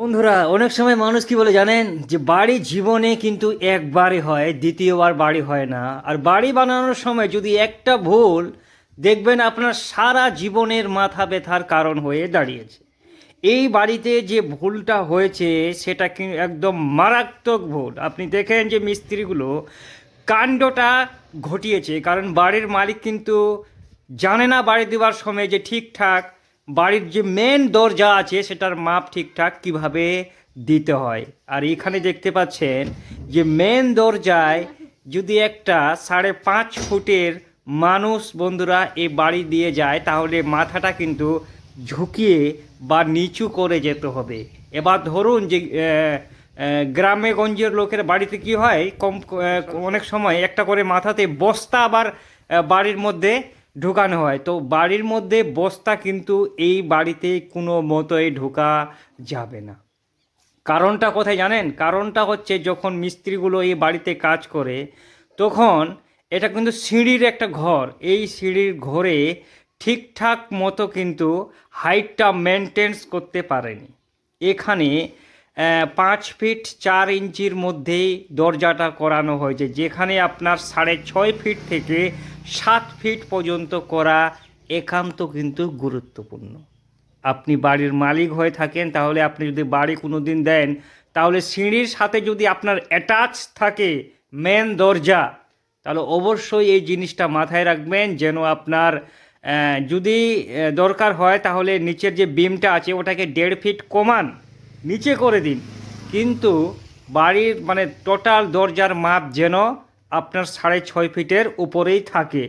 বন্ধুরা, অনেক সময় মানুষ কি বলে জানেন, যে বাড়ি জীবনে কিন্তু একবারই হয়, দ্বিতীয়বার বাড়ি হয় না। আর বাড়ি বানানোর সময় যদি একটা ভুল, দেখবেন আপনার সারা জীবনের মাথা ব্যথার কারণ হয়ে দাঁড়িয়েছে। এই বাড়িতে যে ভুলটা হয়েছে সেটা কি একদম মারাত্মক ভুল। আপনি দেখেন যে মিস্ত্রিগুলো কাণ্ডটা ঘটিয়েছে, কারণ বাড়ির মালিক কিন্তু জানে না বাড়ি দেওয়ার সময় যে ঠিকঠাক বাড়ির যে মেন দরজা আছে সেটার মাপ ঠিকঠাক কিভাবে দিতে হয়। আর এখানে দেখতে পাচ্ছেন যে মেন দরজায় যদি একটা 5.5 ফুটের মানুষ বন্ধুরা এই বাড়ি দিয়ে যায়, তাহলে মাথাটা কিন্তু ঝুঁকিয়ে বা নিচু করে যেতে হবে। এবার ধরুন যে গ্রামে গঞ্জের লোকের বাড়িতে কি হয়, অনেক সময় একটা করে মাথাতে বস্তা আবার বাড়ির মধ্যে ঢুকানো হয়। তো বাড়ির মধ্যে বস্তা কিন্তু এই বাড়িতে কোনো মতোই ঢোকা যাবে না। কারণটা কোথায় জানেন? কারণটা হচ্ছে যখন মিস্ত্রিগুলো এই বাড়িতে কাজ করে, তখন এটা কিন্তু সিঁড়ির একটা ঘর। এই সিঁড়ির ঘরে ঠিকঠাক মতো কিন্তু হাইটটা মেনটেন্স করতে পারেনি। এখানে 5 ফিট 4 ইঞ্চির মধ্যেই দরজাটা করানো হয়েছে, যেখানে আপনার 6.5 ফিট থেকে 7 ফিট পর্যন্ত করা একান্ত কিন্তু গুরুত্বপূর্ণ। আপনি বাড়ির মালিক হয়ে থাকেন, তাহলে আপনি যদি বাড়ি কোনো দিন দেন, তাহলে সিঁড়ির সাথে যদি আপনার অ্যাটাচ থাকে মেন দরজা, তাহলে অবশ্যই এই জিনিসটা মাথায় রাখবেন, যেন আপনার যদি দরকার হয় তাহলে নিচের যে বিমটা আছে ওটাকে 1.5 ফিট কমান, নিচে করে দিন। কিন্তু বাড়ির মানে টোটাল দরজার মাপ যেন আপনার 6.5 ফিটের উপরেই থাকে।